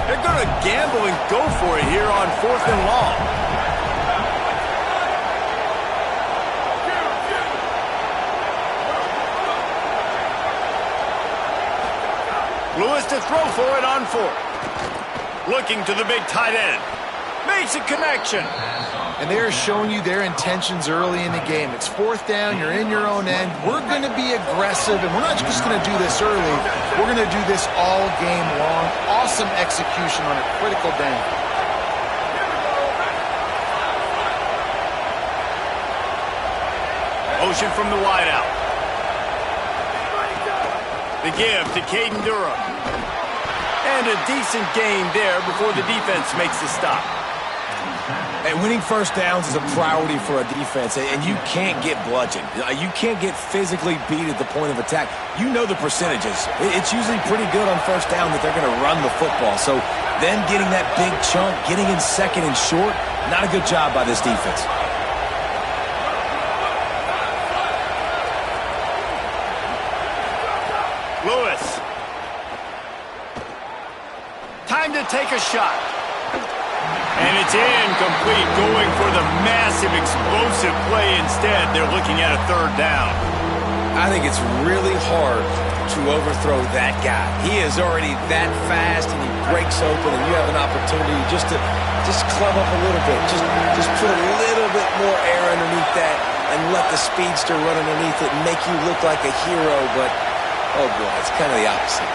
They're going to gamble and go for it here on 4th and long. Lewis to throw for it on 4th. Looking to the big tight end. Makes a connection. And they're showing you their intentions early in the game. It's 4th down. You're in your own end. We're going to be aggressive, and we're not just going to do this early. We're going to do this all game long. Awesome execution on a critical down. Motion from the wideout. The give to Caden Durham. And a decent gain there before the defense makes the stop. And winning first downs is a priority for a defense, and you can't get bludgeoned. You can't get physically beat at the point of attack. You know the percentages. It's usually pretty good on first down that they're going to run the football. So them getting that big chunk, getting in second and short, not a good job by this defense. Lewis. Time to take a shot. And it's incomplete, going for the massive, explosive play instead. They're looking at a 3rd down. I think it's really hard to overthrow that guy. He is already that fast, and he breaks open, and you have an opportunity just to club up a little bit. Just put a little bit more air underneath that and let the speedster run underneath it and make you look like a hero. But, oh, boy, it's kind of the opposite.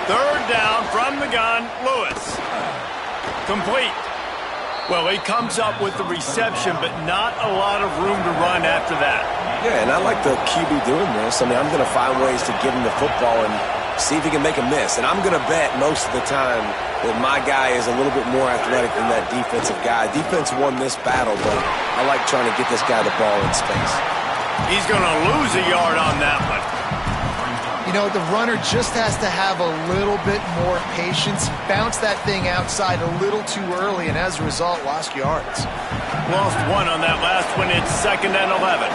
Third down from the gun, Lewis. Complete. Well, he comes up with the reception, but not a lot of room to run after that. Yeah, and I like the QB doing this. I mean, I'm going to find ways to give him the football and see if he can make a miss. And I'm going to bet most of the time that my guy is a little bit more athletic than that defensive guy. Defense won this battle, but I like trying to get this guy the ball in space. He's going to lose a yard on that one. You know, the runner just has to have a little bit more patience. Bounce that thing outside a little too early, and as a result, lost yards. Lost 1 on that last one. It's 2nd and 11.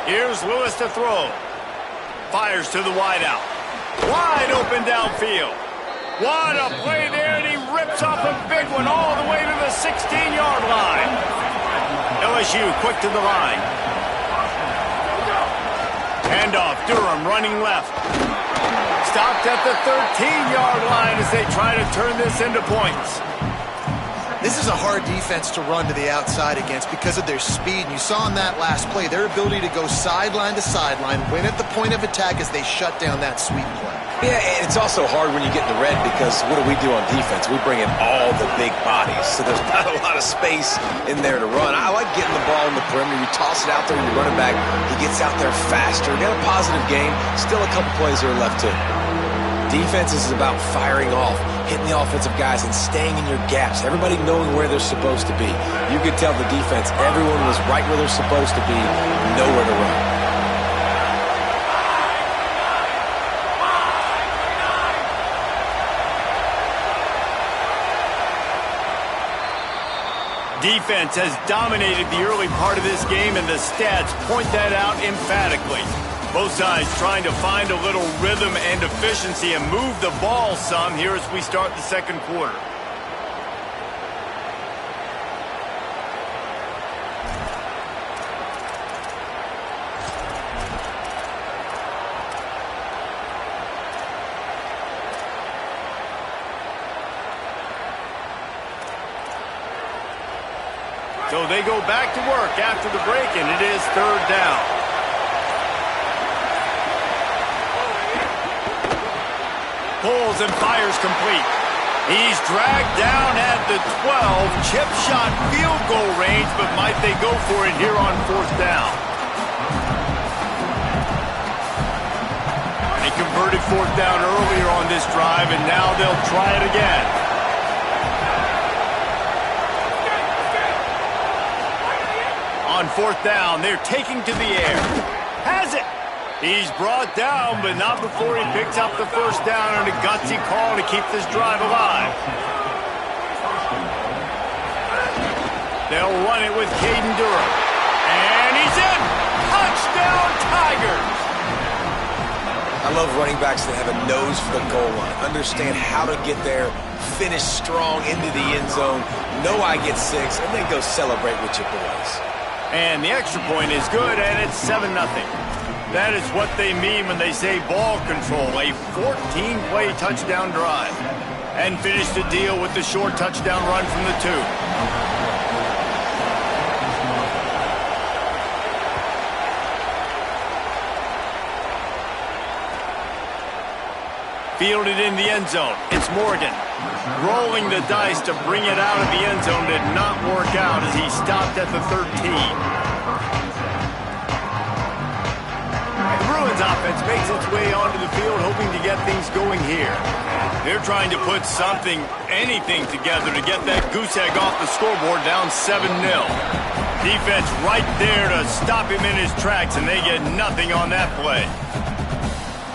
Here's Lewis to throw. Fires to the wideout. Wide open downfield. What a play there, and he rips off a big one all the way to the 16-yard line. LSU quick to the line. Handoff, Durham running left. Stopped at the 13-yard line as they try to turn this into points. This is a hard defense to run to the outside against because of their speed. And you saw in that last play their ability to go sideline to sideline, win at the point of attack as they shut down that sweep play. Yeah, and it's also hard when you get in the red because what do we do on defense? We bring in all the big bodies, so there's not a lot of space in there to run. I like getting the ball in the perimeter. You toss it out there and you run it back. He gets out there faster. Got a positive game. Still a couple plays here left too. Defense is about firing off, hitting the offensive guys, and staying in your gaps. Everybody knowing where they're supposed to be. You could tell the defense, everyone was right where they're supposed to be, nowhere to run. Defense has dominated the early part of this game, and the stats point that out emphatically. Both sides trying to find a little rhythm and efficiency and move the ball some here as we start the 2nd quarter. So they go back to work after the break, and it is 3rd down. Pulls and fires complete. He's dragged down at the 12. Chip shot field goal range, but might they go for it here on 4th down? They converted 4th down earlier on this drive, and now they'll try it again. On 4th down, they're taking to the air. Has it. He's brought down, but not before he picks up the first down on a gutsy call to keep this drive alive. They'll run it with Caden Durham. And he's in! Touchdown, Tigers! I love running backs that have a nose for the goal line. Understand how to get there, finish strong into the end zone, know I get 6, and then go celebrate with your boys. And the extra point is good, and it's 7-0. That is what they mean when they say ball control, a 14-play touchdown drive. And finish the deal with the short touchdown run from the 2. Fielded in the end zone. It's Morgan. Rolling the dice to bring it out of the end zone did not work out as he stopped at the 13. Bruins offense makes its way onto the field, hoping to get things going here. They're trying to put something, anything together to get that goose egg off the scoreboard, down 7-0. Defense right there to stop him in his tracks, and they get nothing on that play.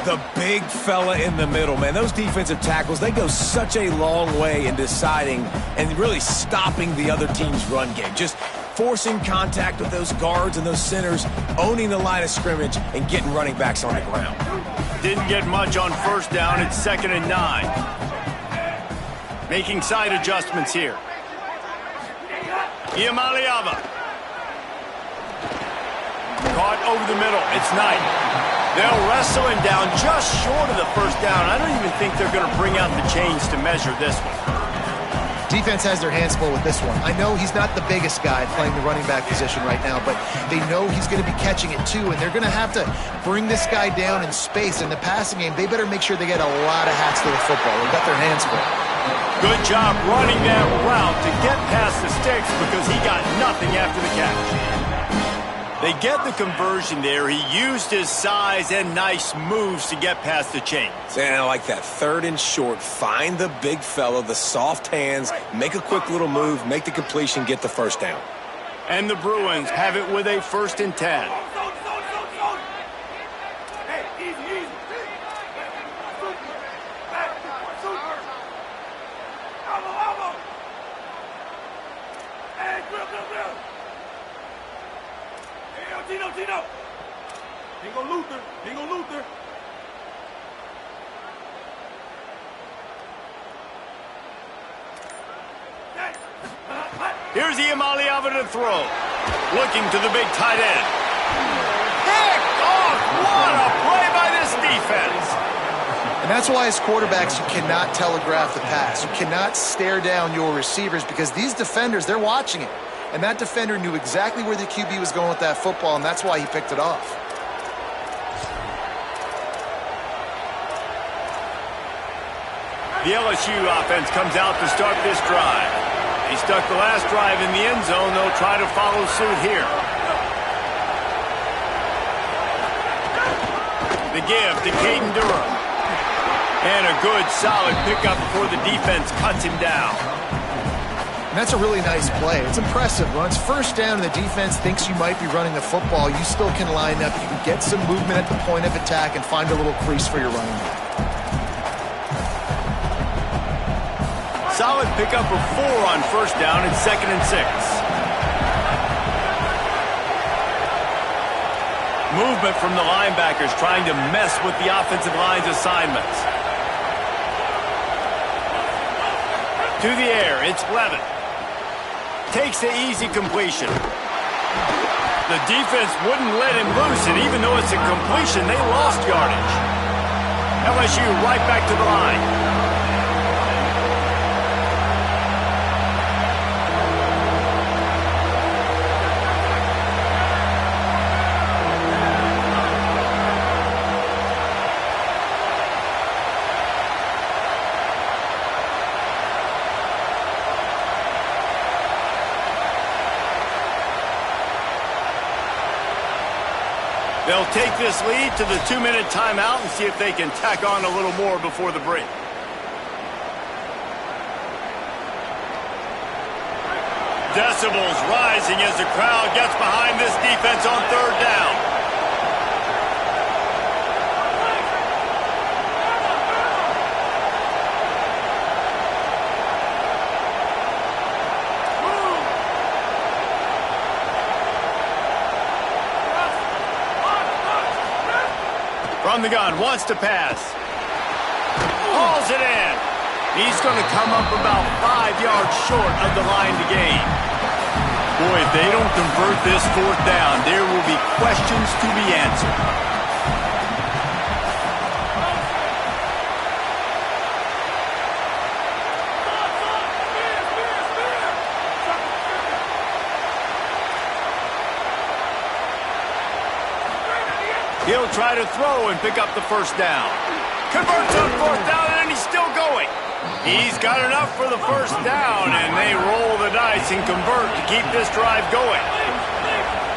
The big fella in the middle, man. Those defensive tackles, they go such a long way in deciding and really stopping the other team's run game. Just forcing contact with those guards and those centers, owning the line of scrimmage, and getting running backs on the ground. Didn't get much on first down. It's 2nd and 9. Making side adjustments here. Iamaleava. Caught over the middle. It's Knight. They'll wrestle him down just short of the first down. I don't even think they're going to bring out the chains to measure this one. Defense has their hands full with this one. I know he's not the biggest guy playing the running back position right now, but they know he's going to be catching it too, and they're going to have to bring this guy down in space. In the passing game, they better make sure they get a lot of hats to the football. They've got their hands full. Good job running that route to get past the sticks because he got nothing after the catch. They get the conversion there. He used his size and nice moves to get past the chains. And I like that 3rd and short. Find the big fella, the soft hands, make a quick little move, make the completion, get the first down. And the Bruins have it with a 1st and 10. Tino. Bingo Luther. Here's Iamaleava to throw. Looking to the big tight end. Picked off! What a play by this defense! And that's why as quarterbacks, you cannot telegraph the pass. You cannot stare down your receivers because these defenders, they're watching it. And that defender knew exactly where the QB was going with that football, and that's why he picked it off. The LSU offense comes out to start this drive. They stuck the last drive in the end zone. They'll try to follow suit here. The give to Caden Durham. And a good, solid pickup before the defense cuts him down. And that's a really nice play. It's impressive. When it's first down and the defense thinks you might be running the football, you still can line up. You can get some movement at the point of attack and find a little crease for your running back. Solid pickup of 4 on first down and 2nd and 6. Movement from the linebackers trying to mess with the offensive line's assignments. To the air, it's Levin. Takes the easy completion. The defense wouldn't let him loose, and even though it's a completion, they lost yardage. LSU right back to the line. They'll take this lead to the 2-minute timeout and see if they can tack on a little more before the break. Decibels rising as the crowd gets behind this defense on 3rd down. From the gun, wants to pass. Hauls it in. He's going to come up about 5 yards short of the line to gain. Boy, if they don't convert this fourth down, there will be questions to be answered. He'll try to throw and pick up the first down. Converts on fourth down, and he's still going. He's got enough for the first down, and they roll the dice and convert to keep this drive going.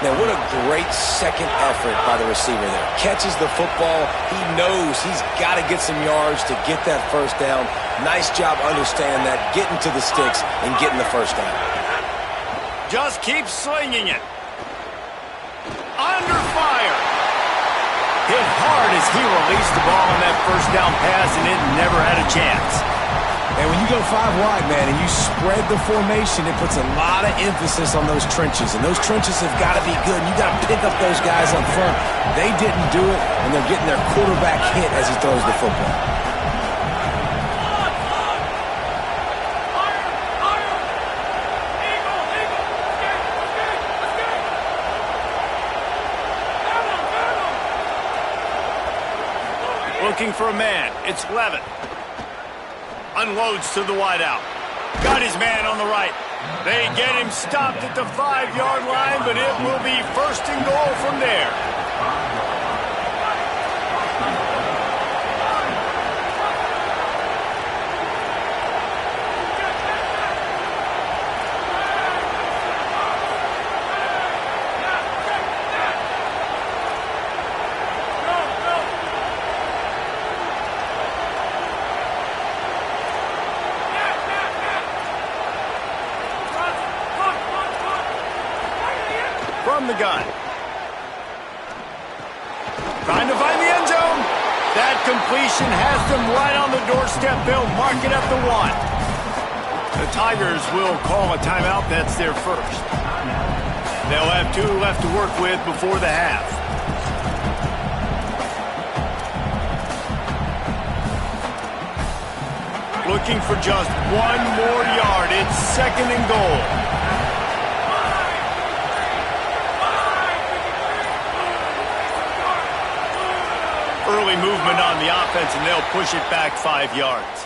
Now, what a great second effort by the receiver there. Catches the football. He knows he's got to get some yards to get that first down. Nice job understanding that, getting to the sticks and getting the first down. Just keep slinging it. Under fire. Hit hard as he released the ball on that first down pass, and it never had a chance. And when you go 5 wide, man, and you spread the formation, it puts a lot of emphasis on those trenches. And those trenches have got to be good. You got to pick up those guys up front. They didn't do it, and they're getting their quarterback hit as he throws the football. Looking for a man. It's Levitt. Unloads to the wideout. Got his man on the right. They get him stopped at the 5-yard line, but it will be first and goal from there. From the gun. Trying to find the end zone. That completion has them right on the doorstep. They'll mark it at the 1. The Tigers will call a timeout. That's their first. They'll have 2 left to work with before the half. Looking for just 1 more yard. It's second and goal. Early movement on the offense, and they'll push it back 5 yards.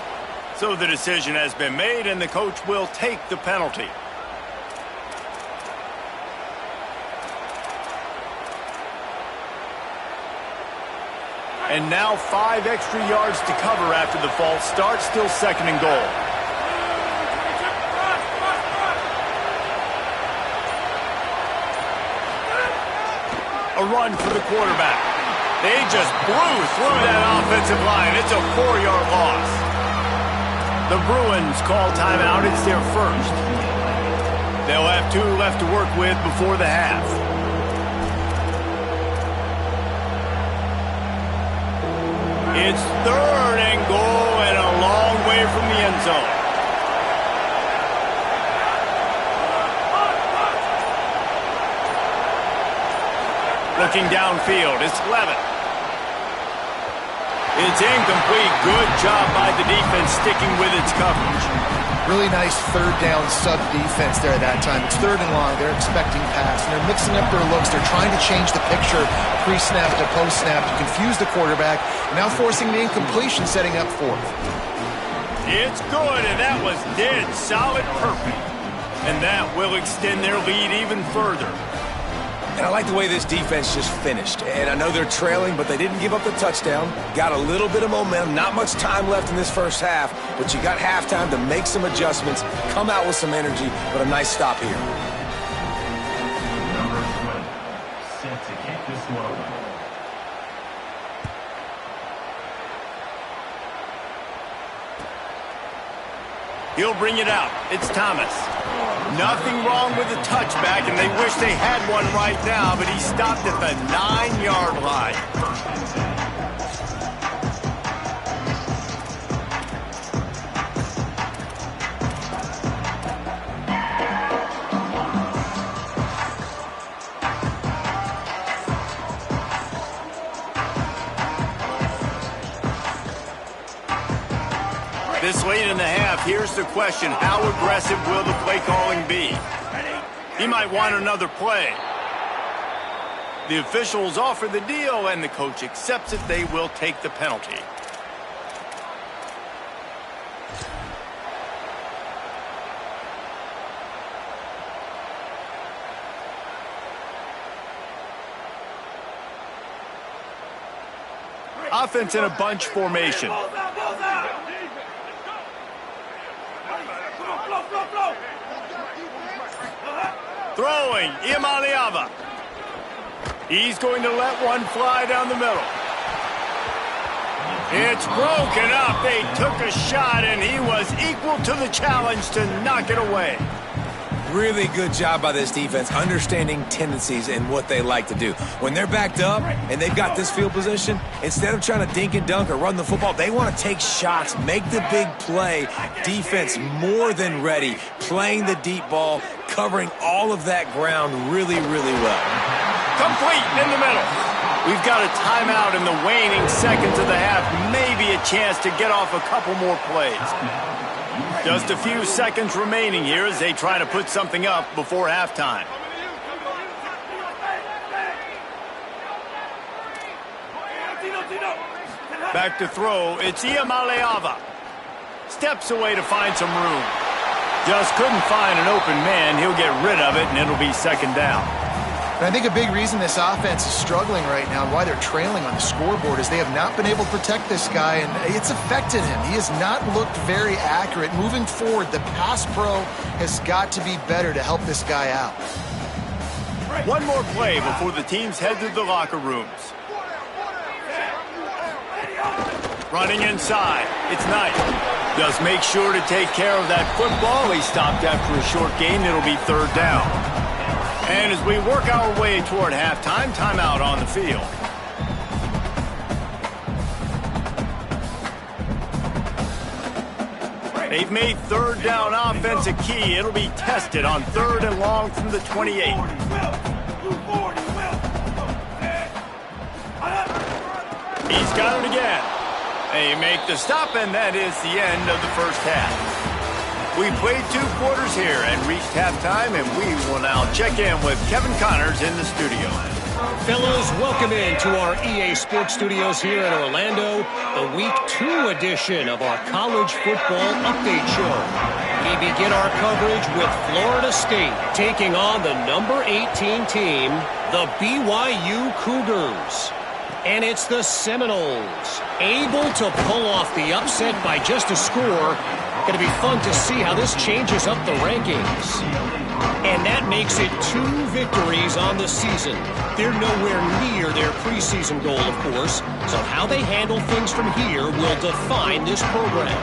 So the decision has been made, and the coach will take the penalty. And now 5 extra yards to cover after the false start. Still second and goal. A run for the quarterback. They just blew through that offensive line. It's a 4-yard loss. The Bruins call timeout. It's their first. They'll have 2 left to work with before the half. It's third and goal and a long way from the end zone. Looking downfield, it's Levitt. It's incomplete. Good job by the defense sticking with its coverage. Really nice third down sub defense there at that time. It's third and long. They're expecting pass, and they're mixing up their looks. They're trying to change the picture pre-snap to post-snap to confuse the quarterback, now forcing the incompletion, setting up fourth. It's good, and that was dead solid perfect. And that will extend their lead even further. And I like the way this defense just finished. And I know they're trailing, but they didn't give up the touchdown. Got a little bit of momentum. Not much time left in this first half, but you got halftime to make some adjustments, come out with some energy, but a nice stop here. Number 20, set to kick this one away. He'll bring it out. It's Thomas. Nothing wrong with the touchback, and they wish they had one right now, but he stopped at the 9-yard line. This late in the half, here's the question. How aggressive will the play calling be? He might want another play. The officials offer the deal, and the coach accepts it. They will take the penalty. Offense in a bunch formation. Throwing, Imaliava. He's going to let one fly down the middle. It's broken up. They took a shot, and he was equal to the challenge to knock it away. Really good job by this defense, understanding tendencies and what they like to do. When they're backed up and they've got this field position, instead of trying to dink and dunk or run the football, they want to take shots, make the big play. Defense more than ready, playing the deep ball, covering all of that ground really, really well. Complete in the middle. We've got a timeout in the waning seconds of the half. Maybe a chance to get off a couple more plays. Just a few seconds remaining here as they try to put something up before halftime. Back to throw. It's Iamaleava. Steps away to find some room. Just couldn't find an open man. He'll get rid of it, and it'll be second down. And I think a big reason this offense is struggling right now and why they're trailing on the scoreboard is they have not been able to protect this guy, and it's affected him. He has not looked very accurate. Moving forward, the pass pro has got to be better to help this guy out. One more play before the teams head to the locker rooms. Running inside. It's Knight. Just make sure to take care of that football. He stopped after a short gain. It'll be third down. And as we work our way toward halftime, timeout on the field. They've made third down offense a key. It'll be tested on third and long from the 28. He's got it again. They make the stop, and that is the end of the first half. We played 2 quarters here and reached halftime, and we will now check in with Kevin Connors in the studio. Fellas, welcome into our EA Sports Studios here in Orlando, the Week 2 edition of our College Football Update Show. We begin our coverage with Florida State taking on the number 18 team, the BYU Cougars. And it's the Seminoles, able to pull off the upset by just a score. Going to be fun to see how this changes up the rankings. And that makes it 2 victories on the season. They're nowhere near their preseason goal, of course. So how they handle things from here will define this program.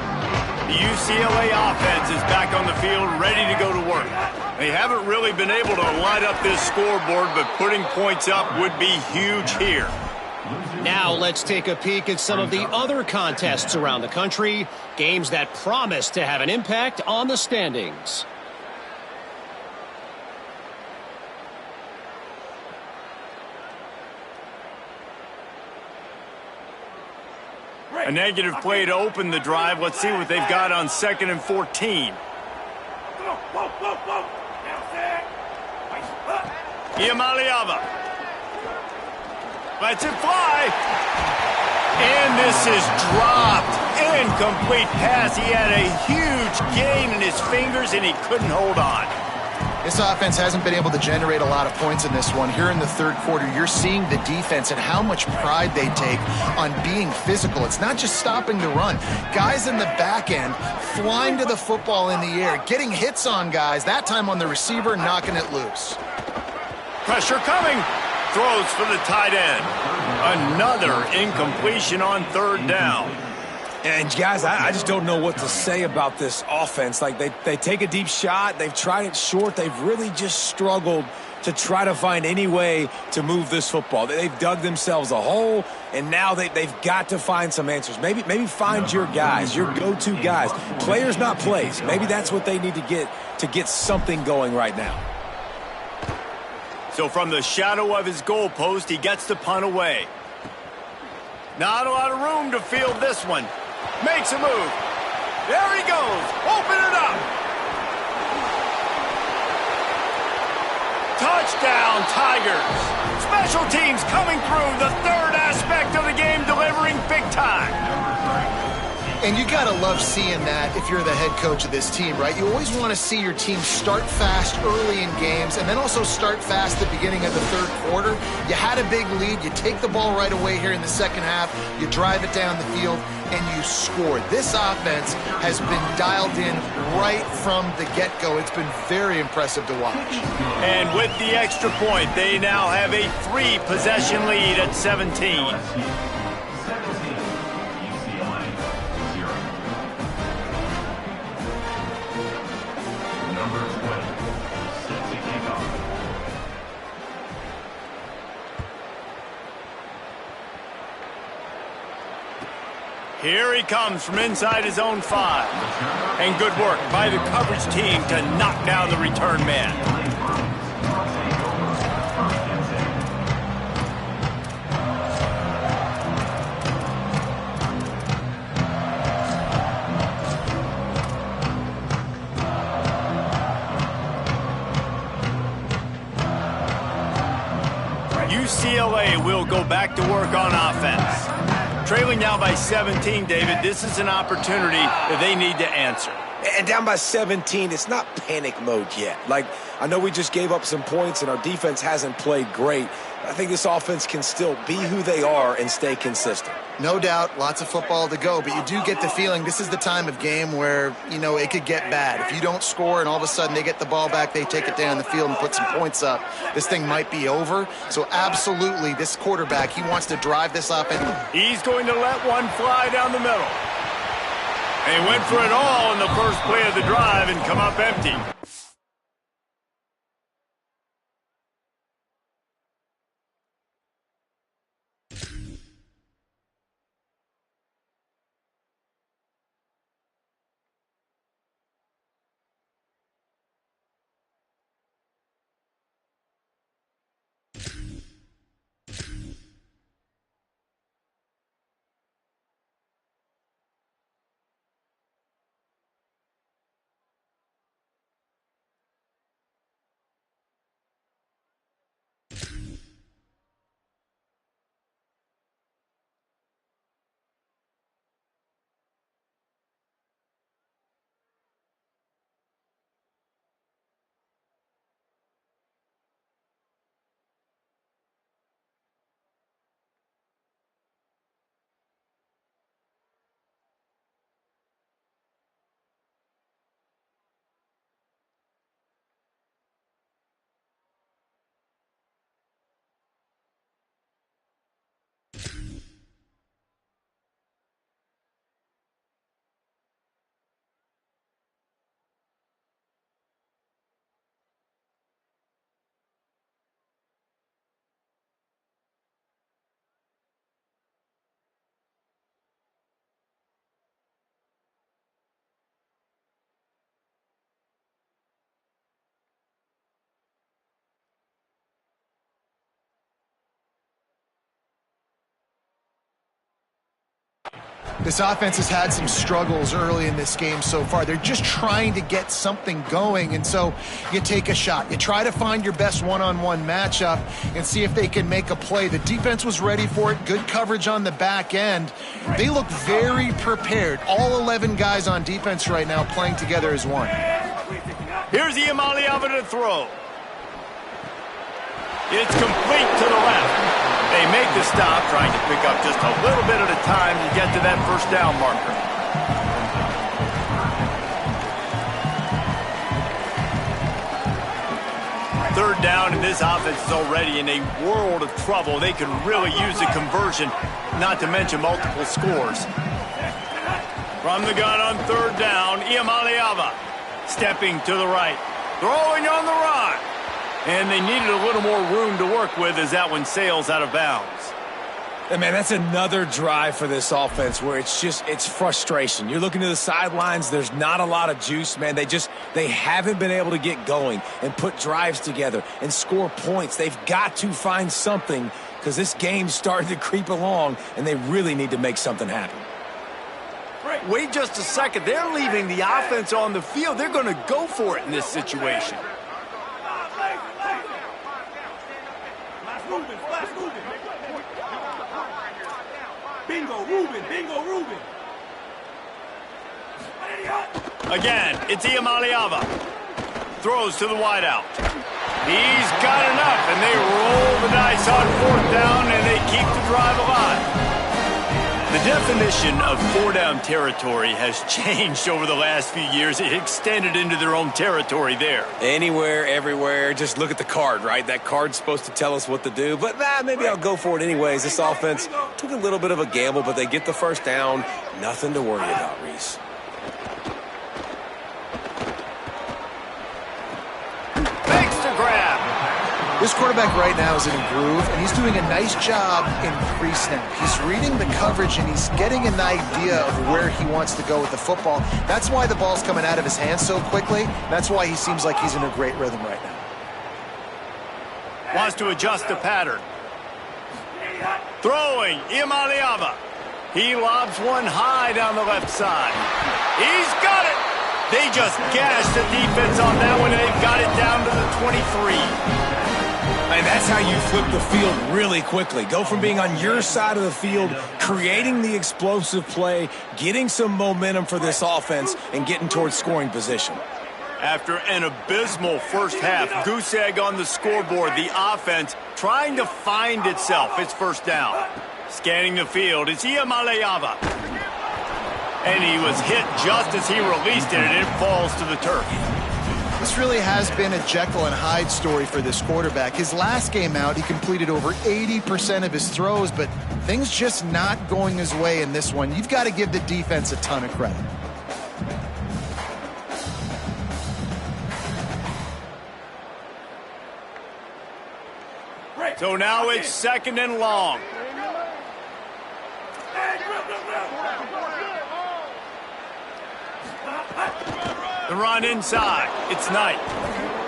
The UCLA offense is back on the field, ready to go to work. They haven't really been able to light up this scoreboard, but putting points up would be huge here. Now let's take a peek at some of the other contests around the country, games that promise to have an impact on the standings. A negative play to open the drive. Let's see what they've got on 2nd and 14. Iamaleava. Lets it fly. And this is dropped. Incomplete pass. He had a huge gain in his fingers, and he couldn't hold on. This offense hasn't been able to generate a lot of points in this one. Here in the third quarter, you're seeing the defense and how much pride they take on being physical. It's not just stopping the run. Guys in the back end flying to the football in the air, getting hits on guys, that time on the receiver, knocking it loose. Pressure coming. Throws for the tight end. Another incompletion on third down. And guys, I just don't know what to say about this offense. Like they take a deep shot, they've tried it short, they've really just struggled to try to find any way to move this football. They've dug themselves a hole, and now they've got to find some answers. Maybe find your guys, your go-to guys. Players, not plays. Maybe that's what they need to get something going right now. So from the shadow of his goalpost, he gets the punt away. Not a lot of room to field this one. Makes a move. There he goes. Open it up. Touchdown, Tigers. Special teams coming through. The third aspect of the game, delivering big time. And you got to love seeing that if you're the head coach of this team, right? You always want to see your team start fast early in games and then also start fast at the beginning of the third quarter. You had a big lead. You take the ball right away here in the second half. You drive it down the field, and you score. This offense has been dialed in right from the get-go. It's been very impressive to watch. And with the extra point, they now have a 3-possession lead at 17. Here he comes from inside his own 5. And good work by the coverage team to knock down the return man. UCLA will go back to work on offense. Trailing now by 17, David, this is an opportunity that they need to answer. And down by 17, it's not panic mode yet. Like, I know we just gave up some points and our defense hasn't played great. I think this offense can still be who they are and stay consistent. No doubt, lots of football to go, but you do get the feeling this is the time of game where, you know, it could get bad. If you don't score and all of a sudden they get the ball back, they take it down the field and put some points up, this thing might be over. So absolutely, this quarterback, he wants to drive this offense. He's going to let one fly down the middle. And he went for it all in the first play of the drive and come up empty. This offense has had some struggles early in this game so far. They're just trying to get something going, and so you take a shot. You try to find your best one-on-one matchup and see if they can make a play. The defense was ready for it. Good coverage on the back end. They look very prepared. All 11 guys on defense right now playing together as one. Here's Iamaleava to throw. It's complete to the left. They make the stop, trying to pick up just a little bit at a time to get to that first down marker. Third down, and this offense is already in a world of trouble. They could really use a conversion, not to mention multiple scores. From the gun on third down, Iamaleava stepping to the right, throwing on the run. And they needed a little more room to work with as that one sails out of bounds. And man, that's another drive for this offense where it's frustration. You're looking to the sidelines, there's not a lot of juice, man. They haven't been able to get going and put drives together and score points. They've got to find something because this game's starting to creep along and they really need to make something happen. Break. Wait just a second. They're leaving the offense on the field. They're going to go for it in this situation. Bingo, Ruben. Bingo, Ruben. Again, it's Iamaleava. Throws to the wideout. He's got enough, and they roll the dice on 4th down, and they keep the drive alive. The definition of 4-down territory has changed over the last few years. It extended into their own territory there. Anywhere, everywhere, just look at the card, right? That card's supposed to tell us what to do, but maybe I'll go for it anyways. This offense took a little bit of a gamble, but they get the first down. Nothing to worry about, Reese. Makes the grab. This quarterback right now is in a groove, and he's doing a nice job in pre-snap. He's reading the coverage, and he's getting an idea of where he wants to go with the football. That's why the ball's coming out of his hands so quickly. That's why he seems like he's in a great rhythm right now. Wants to adjust the pattern. Throwing, Iamaleava. He lobs one high down the left side. He's got it. They just gashed the defense on that one, and they've got it down to the 23. And that's how you flip the field really quickly. Go from being on your side of the field, creating the explosive play, getting some momentum for this offense, and getting towards scoring position. After an abysmal first half, goose egg on the scoreboard, the offense trying to find itself. It's 1st down. Scanning the field, it's Iamaleava. And he was hit just as he released it, and it falls to the turf. This really has been a Jekyll and Hyde story for this quarterback. His last game out, he completed over 80% of his throws, but things just not going his way in this one. You've got to give the defense a ton of credit. So now it's 2nd and long. The run inside. It's Knight.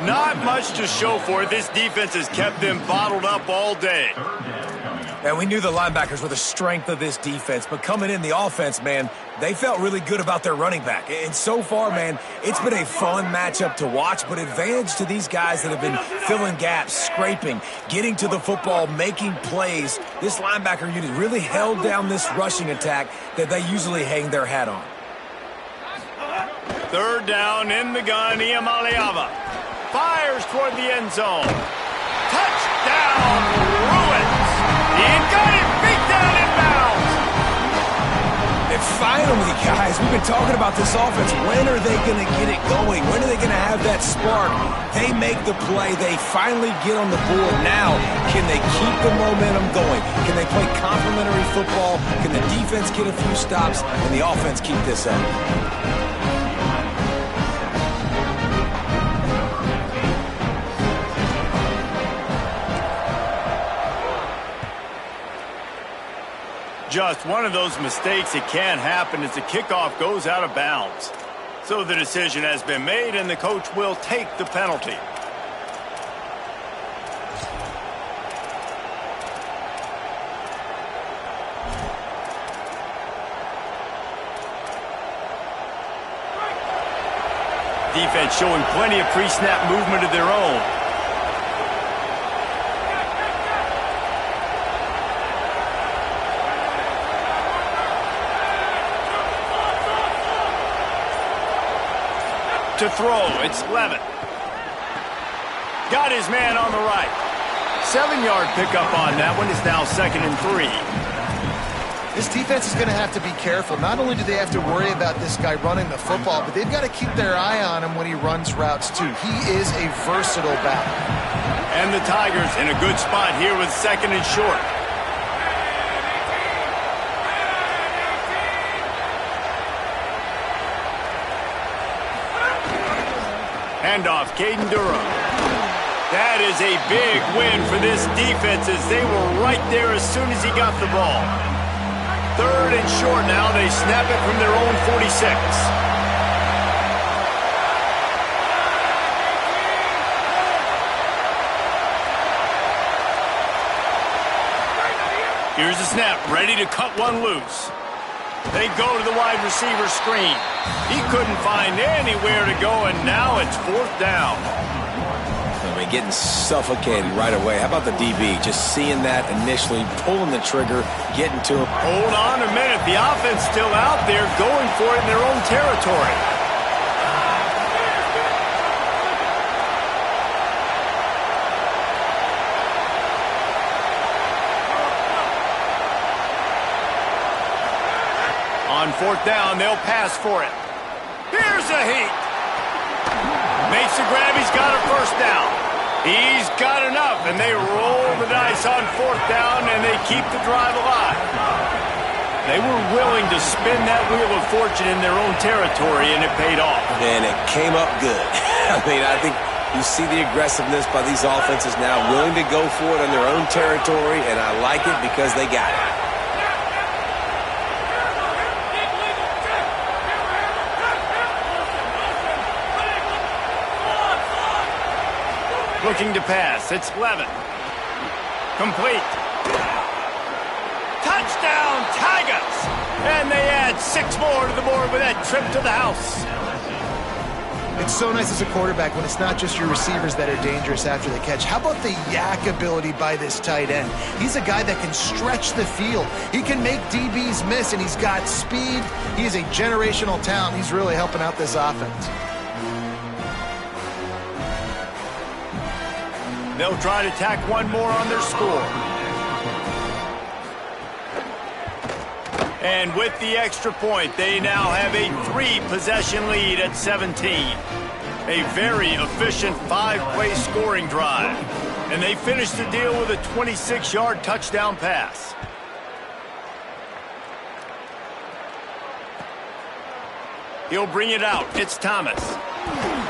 Not much to show for it. This defense has kept them bottled up all day. And we knew the linebackers were the strength of this defense, but coming in the offense, man, they felt really good about their running back. And so far, man, it's been a fun matchup to watch, but advantage to these guys that have been filling gaps, scraping, getting to the football, making plays. This linebacker unit really held down this rushing attack that they usually hang their hat on. 3rd down in the gun, Iamaleava. Fires toward the end zone. Touchdown, Bruins. He got it, beat down inbounds. And finally, guys, we've been talking about this offense. When are they going to get it going? When are they going to have that spark? They make the play. They finally get on the board. Now, can they keep the momentum going? Can they play complementary football? Can the defense get a few stops and the offense keep this up? Just one of those mistakes that can't happen as the kickoff goes out of bounds. So the decision has been made, and the coach will take the penalty. Defense showing plenty of pre-snap movement of their own. To throw, it's Levitt. Got his man on the right. 7-yard pickup on that one. It's now 2nd and 3. This defense is going to have to be careful. Not only do they have to worry about this guy running the football, but they've got to keep their eye on him when he runs routes too. He is a versatile back. And the Tigers in a good spot here with 2nd and short. Handoff, Caden Durham. That is a big win for this defense as they were right there as soon as he got the ball. 3rd and short now. They snap it from their own 46. Here's the snap, ready to cut one loose. They go to the wide receiver screen. He couldn't find anywhere to go, and now it's 4th down. I mean, getting suffocated right away. How about the DB? Just seeing that initially, pulling the trigger, getting to him. Hold on a minute. The offense still out there going for it in their own territory. On 4th down, they'll pass for it. Here's a heat. Makes the grab. He's got a 1st down. He's got enough, and they roll the dice on 4th down, and they keep the drive alive. They were willing to spin that wheel of fortune in their own territory, and it paid off. And it came up good. I mean, I think you see the aggressiveness by these offenses now, willing to go for it in their own territory, and I like it because they got it. Looking to pass. It's Levin. Complete. Touchdown, Tigers! And they add 6 more to the board with that trip to the house. It's so nice as a quarterback when it's not just your receivers that are dangerous after the catch. How about the yak ability by this tight end? He's a guy that can stretch the field. He can make DBs miss, and he's got speed. He is a generational talent. He's really helping out this offense. They'll try to tack one more on their score. And with the extra point, they now have a 3-possession lead at 17. A very efficient 5-play scoring drive. And they finish the deal with a 26-yard touchdown pass. He'll bring it out. It's Thomas.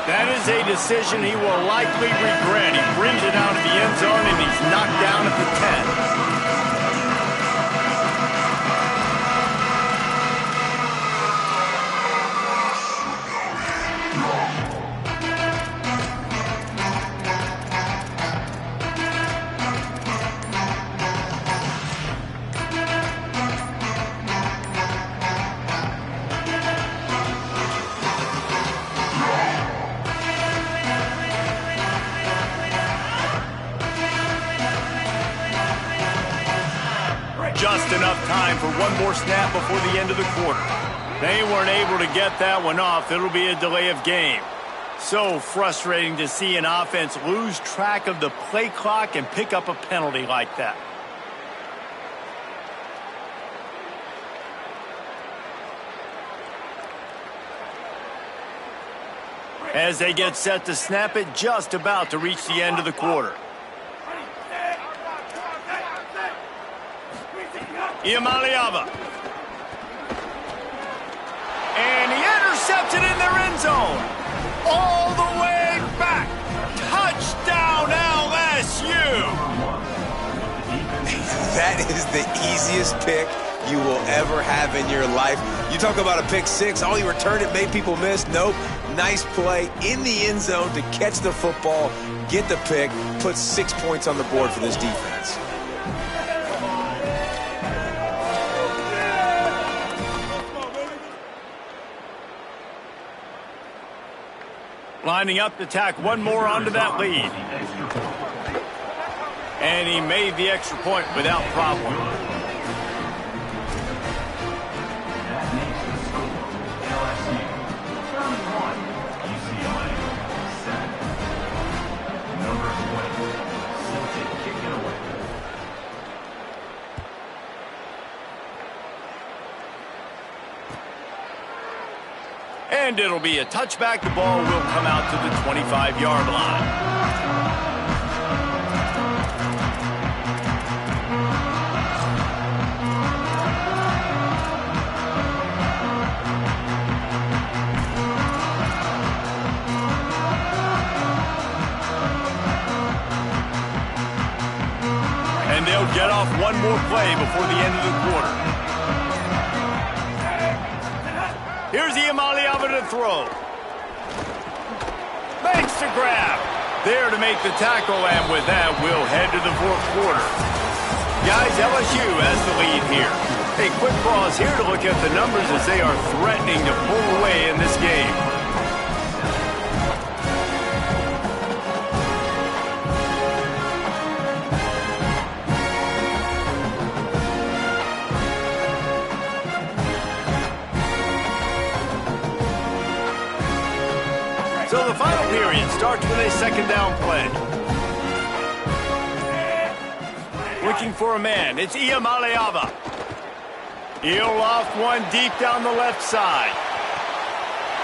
That is a decision he will likely regret. He brings it out of the end zone, and he's knocked down at the 10. Just enough time for one more snap before the end of the quarter. They weren't able to get that one off. It'll be a delay of game. So frustrating to see an offense lose track of the play clock and pick up a penalty like that. As they get set to snap it, just about to reach the end of the quarter. Iamaleava. And he intercepts it in their end zone. All the way back. Touchdown, LSU. That is the easiest pick you will ever have in your life. You talk about a pick six. Oh, you returned it, made people miss. Nope. Nice play in the end zone to catch the football, get the pick, put 6 points on the board for this defense. Lining up to tack one more onto that lead. And he made the extra point without problem. And it'll be a touchback. The ball will come out to the 25-yard line. And they'll get off one more play before the end of the quarter. Here's Iamaleava to throw. Makes the grab. There to make the tackle, and with that, we'll head to the fourth quarter. Guys, LSU has the lead here. A quick pause here to look at the numbers as they are threatening to pull away in this game. So the final period starts with a second down play. Looking for a man, it's Iamaleava. He'll loft one deep down the left side.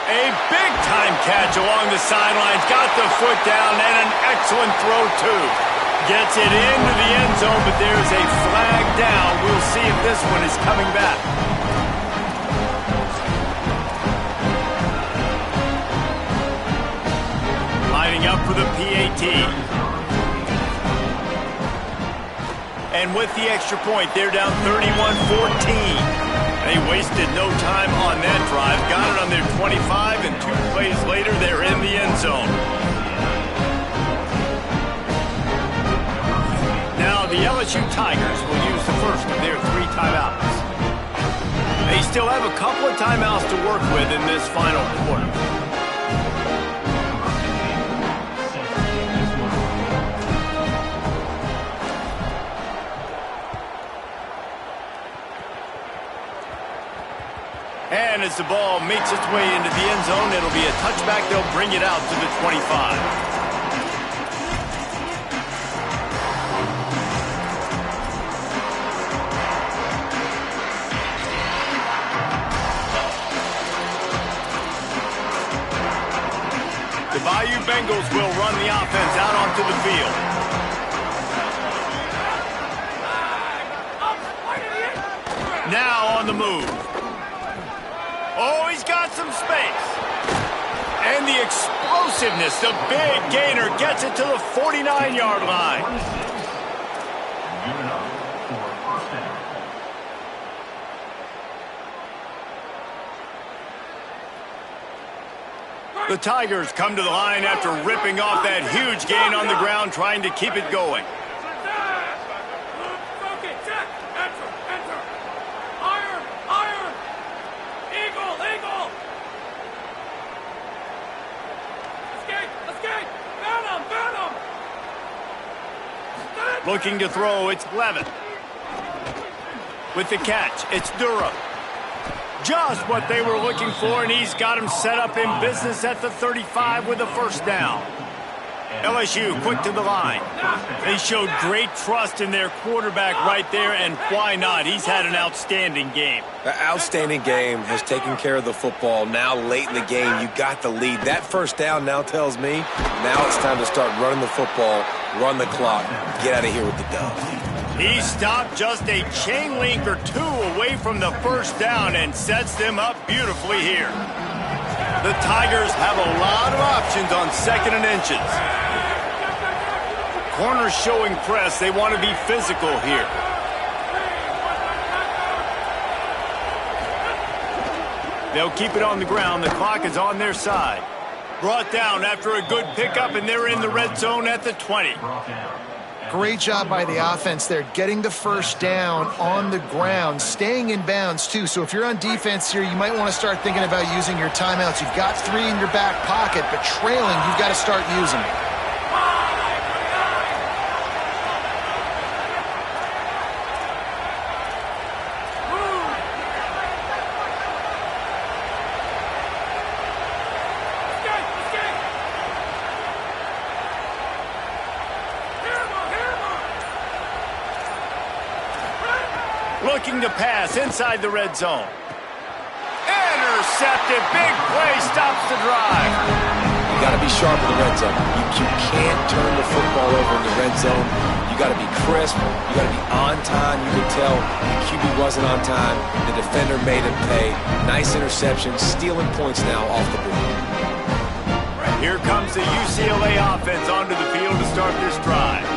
A big-time catch along the sidelines. Got the foot down and an excellent throw, too. Gets it into the end zone, but there's a flag down. We'll see if this one is coming back. Lining up for the PAT. And with the extra point, they're down 31-14. They wasted no time on that drive. Got it on their 25, and 2 plays later, they're in the end zone. Now, the LSU Tigers will use the first of their 3 timeouts. They still have a couple of timeouts to work with in this final quarter. And as the ball makes its way into the end zone, it'll be a touchback. They'll bring it out to the 25. The Bayou Bengals will run the offense out onto the field. Now on the move. Oh, he's got some space. And the explosiveness, the big gainer gets it to the 49-yard line. The Tigers come to the line after ripping off that huge gain on the ground, trying to keep it going. Looking to throw, it's Levin. With the catch, it's Durham. Just what they were looking for, and he's got him set up in business at the 35 with a first down. LSU quick to the line. They showed great trust in their quarterback right there, and why not? He's had an outstanding game. The outstanding game has taken care of the football. Now late in the game, you got the lead. That first down now tells me now it's time to start running the football, run the clock, get out of here with the dub. He stopped just a chain link or 2 away from the first down and sets them up beautifully here. The Tigers have a lot of options on 2nd and inches. Corners showing press. They want to be physical here. They'll keep it on the ground. The clock is on their side. Brought down after a good pickup, and they're in the red zone at the 20. Great job by the offense there, getting the first down on the ground, staying in bounds too. So if you're on defense here, you might want to start thinking about using your timeouts. You've got 3 in your back pocket, but trailing, you've got to start using them. Looking to pass inside the red zone. Intercepted. Big play stops the drive. You got to be sharp in the red zone. You can't turn the football over in the red zone. You got to be crisp. You got to be on time. You can tell the QB wasn't on time. The defender made him pay. Nice interception. Stealing points now off the board. Here comes the UCLA offense onto the field to start this drive.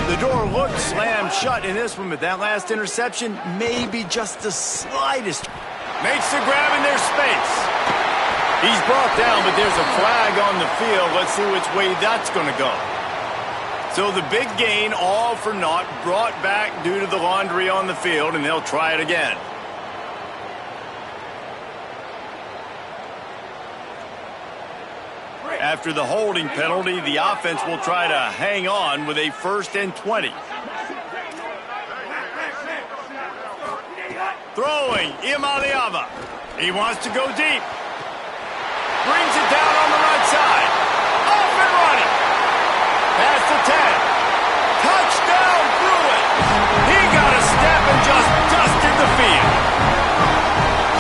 The door looked slammed shut in this one, but that last interception may be just the slightest. Makes the grab in their space. He's brought down, but there's a flag on the field. Let's see which way that's going to go. So the big gain, all for naught, brought back due to the laundry on the field, and they'll try it again. After the holding penalty, the offense will try to hang on with a 1st and 20. Throwing, Imaliava. He wants to go deep. Brings it down on the right side. Off and running. Past the 10. Touchdown, Bruin. He got a step and just dusted the field.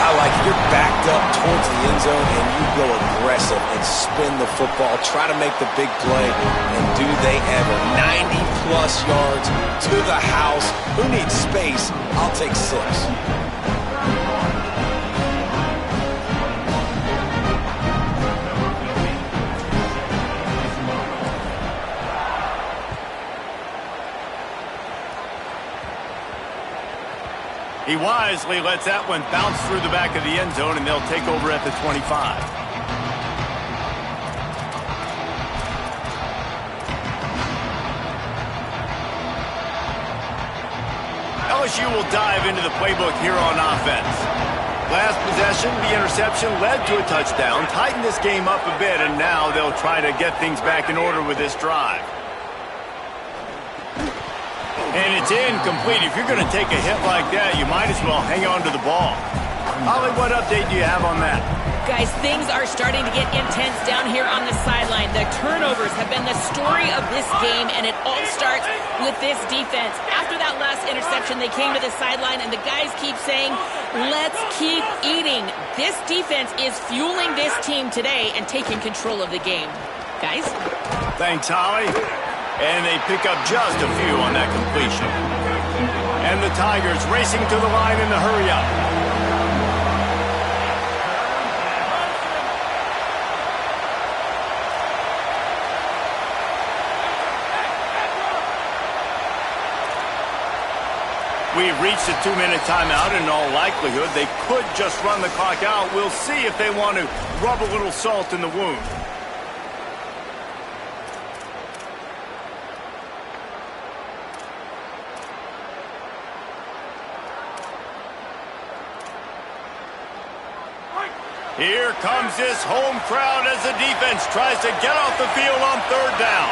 I like it. You're backed up towards the end zone, and you go aggressive and spin the football, try to make the big play, and do they ever. 90-plus yards to the house. Who needs space? I'll take 6. He wisely lets that one bounce through the back of the end zone, and they'll take over at the 25. LSU will dive into the playbook here on offense. Last possession, the interception led to a touchdown, tightened this game up a bit, and now they'll try to get things back in order with this drive. And it's incomplete. If you're going to take a hit like that, you might as well hang on to the ball. Holly, what update do you have on that? Guys, things are starting to get intense down here on the sideline. The turnovers have been the story of this game, and it all starts with this defense. After that last interception, they came to the sideline, and the guys keep saying, let's keep eating. This defense is fueling this team today and taking control of the game. Guys? Thanks, Holly. And they pick up just a few on that completion. And the Tigers racing to the line in the hurry-up. We've reached a 2-minute timeout, and in all likelihood, they could just run the clock out. We'll see if they want to rub a little salt in the wound. Here comes this home crowd as the defense tries to get off the field on 3rd down.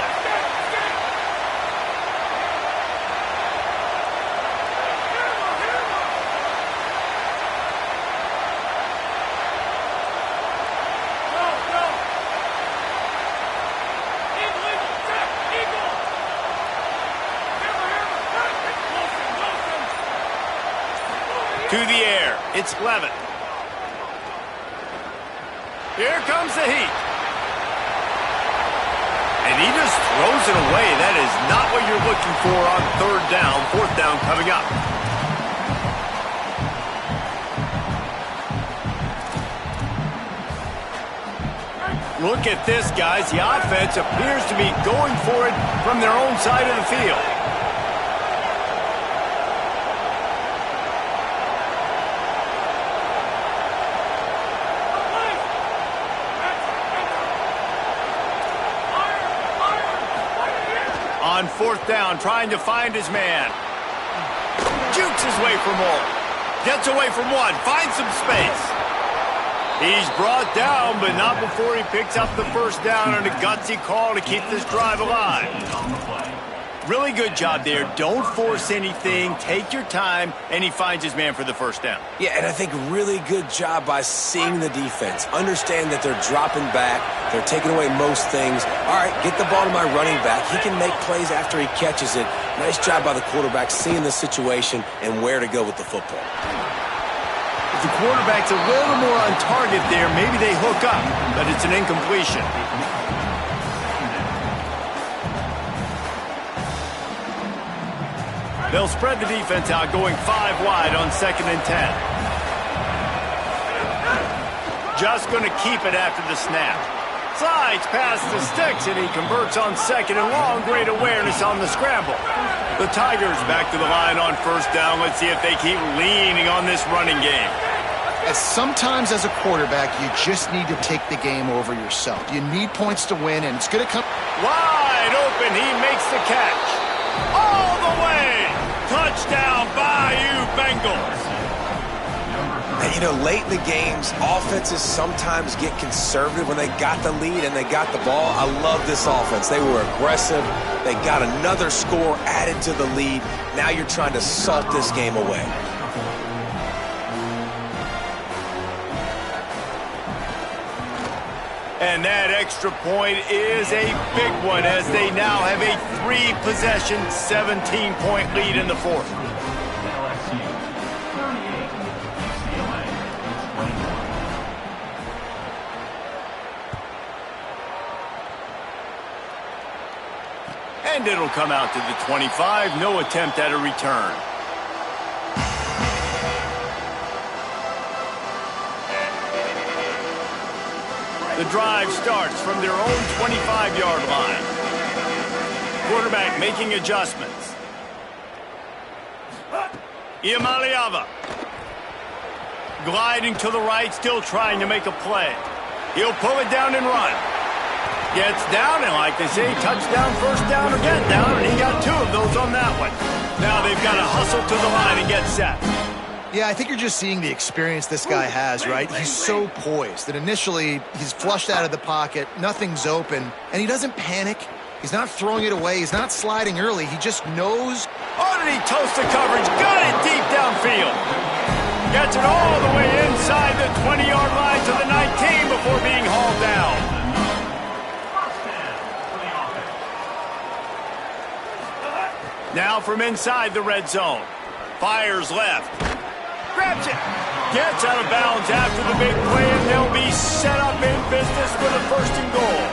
To the air, it's Levitt. Here comes the heat. And he just throws it away. That is not what you're looking for on 3rd down. 4th down coming up. Look at this, guys. The offense appears to be going for it from their own side of the field. On 4th down, trying to find his man. Jukes his way for more. Gets away from one. Finds some space. He's brought down, but not before he picks up the 1st down and a gutsy call to keep this drive alive. Really good job there. Don't force anything. Take your time, and he finds his man for the 1st down. Yeah, and I think really good job by seeing the defense. Understand that they're dropping back. They're taking away most things. All right, get the ball to my running back. He can make plays after he catches it. Nice job by the quarterback seeing the situation and where to go with the football. If the quarterback's a little more on target there, maybe they hook up, but it's an incompletion. They'll spread the defense out, going 5 wide on 2nd and 10. Just going to keep it after the snap. Slides past the sticks, and he converts on 2nd and long. Great awareness on the scramble. The Tigers back to the line on 1st down. Let's see if they keep leaning on this running game. Sometimes as a quarterback, you just need to take the game over yourself. You need points to win, and it's going to come wide open. He makes the catch. All the way. Touchdown, Bayou Bengals. You know, late in the games, offenses sometimes get conservative when they got the lead and they got the ball. I love this offense. They were aggressive. They got another score added to the lead. Now you're trying to salt this game away. And that extra point is a big one as they now have a 3-possession, 17-point lead in the fourth. LSU 38, UCLA 21. And it'll come out to the 25. No attempt at a return. The drive starts from their own 25-yard line. Quarterback making adjustments. Iamaleava. Gliding to the right, still trying to make a play. He'll pull it down and run. Gets down, and like they say, touchdown, first down, or get down, and he got 2 of those on that one. Now they've got to hustle to the line and get set. Yeah, I think you're just seeing the experience this guy has, right? He's so poised that initially he's flushed out of the pocket, nothing's open, and he doesn't panic. He's not throwing it away. He's not sliding early. He just knows. Oh, did he toast the coverage? Got it deep downfield. Gets it all the way inside the 20-yard line to the 19 before being hauled down. Now from inside the red zone. Fires left. Grabs it. Gets out of bounds after the big play, and they'll be set up in business with a 1st and goal.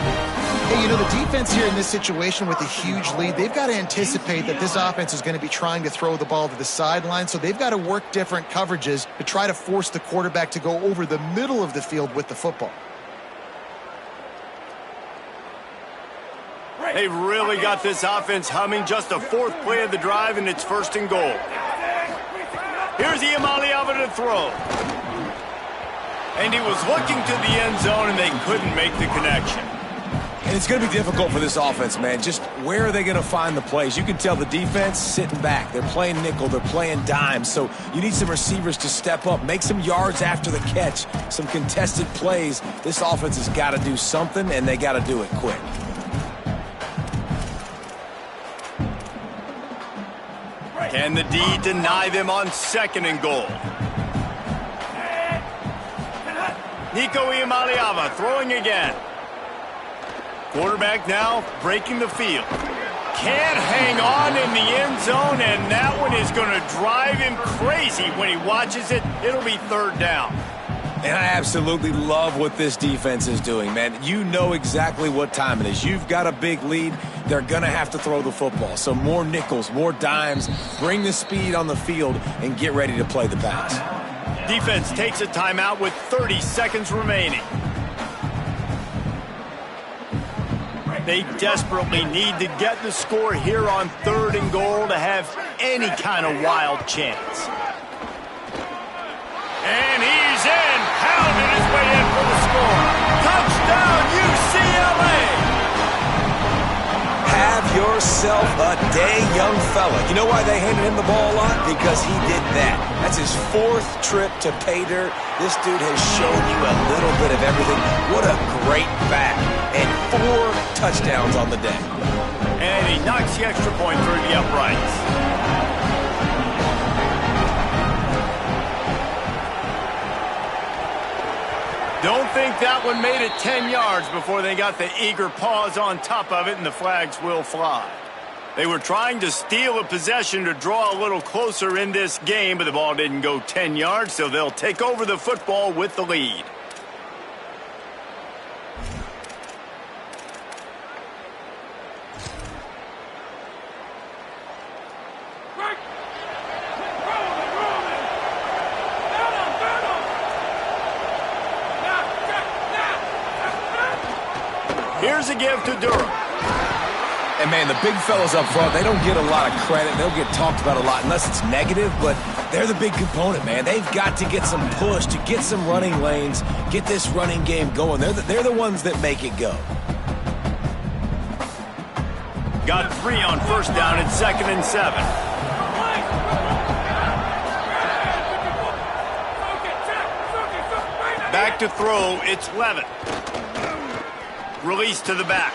Hey, you know, the defense here in this situation with a huge lead, they've got to anticipate that this offense is going to be trying to throw the ball to the sideline, so they've got to work different coverages to try to force the quarterback to go over the middle of the field with the football. They've really got this offense humming. Just a 4th play of the drive, and it's 1st and goal. Here's Iamaleava to throw. And he was looking to the end zone, and they couldn't make the connection. And it's going to be difficult for this offense, man. Just where are they going to find the plays? You can tell the defense sitting back. They're playing nickel. They're playing dime. So you need some receivers to step up, make some yards after the catch, some contested plays. This offense has got to do something, and they got to do it quick. Can the D deny them on 2nd and goal? Nico Iamaleava throwing again. Quarterback now breaking the field. Can't hang on in the end zone, and that one is going to drive him crazy when he watches it. It'll be 3rd down. And I absolutely love what this defense is doing, man. You know exactly what time it is. You've got a big lead. They're going to have to throw the football. So more nickels, more dimes, bring the speed on the field, and get ready to play the pass. Defense takes a timeout with 30 seconds remaining. They desperately need to get the score here on 3rd and goal to have any kind of wild chance. And he's in, pounding his way in for the score. Touchdown, UCLA! Have yourself a day, young fella. You know why they handed him the ball a lot? Because he did that. That's his 4th trip to pay dirt. This dude has shown you a little bit of everything. What a great back. And 4 touchdowns on the day. And he knocks the extra point through the uprights. Don't think that one made it 10 yards before they got the eager paws on top of it, and the flags will fly. They were trying to steal a possession to draw a little closer in this game, but the ball didn't go 10 yards, so they'll take over the football with the lead. Here's a give to Durham. And, man, the big fellas up front, they don't get a lot of credit. They'll get talked about a lot unless it's negative, but they're the big component, man. They've got to get some push, to get some running lanes, get this running game going. They're the ones that make it go. Got 3 on 1st down at 2nd and 7. Back to throw, it's Levitt. Release to the back.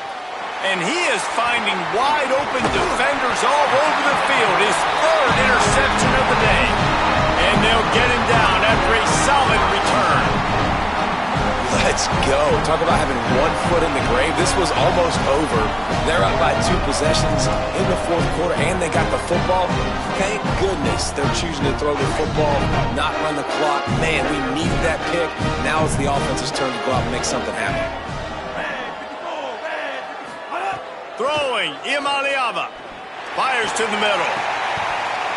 And he is finding wide open defenders all over the field. His third interception of the day. And they'll get him down after a solid return. Let's go. Talk about having 1 foot in the grave. This was almost over. They're up by 2 possessions in the fourth quarter, and they got the football. Thank goodness they're choosing to throw the football, not run the clock. Man, we needed that pick. Now it's the offense's turn to go out and make something happen. Throwing, Imaliava. Fires to the middle.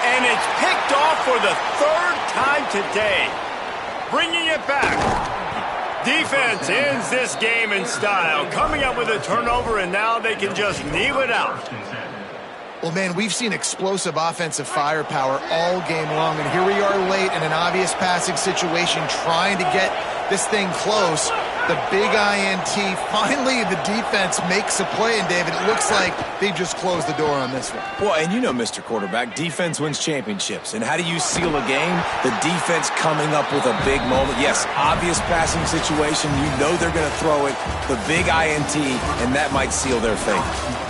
And it's picked off for the 3rd time today. Bringing it back. Defense ends this game in style, coming up with a turnover, and now they can just kneel it out. Well, man, we've seen explosive offensive firepower all game long, and here we are late in an obvious passing situation trying to get this thing close. The big INT, finally the defense makes a play, and David, it looks like they just closed the door on this one. Well, and you know, Mr. Quarterback, defense wins championships. And how do you seal a game? The defense coming up with a big moment. Yes, obvious passing situation. You know they're going to throw it. The big INT, and that might seal their fate.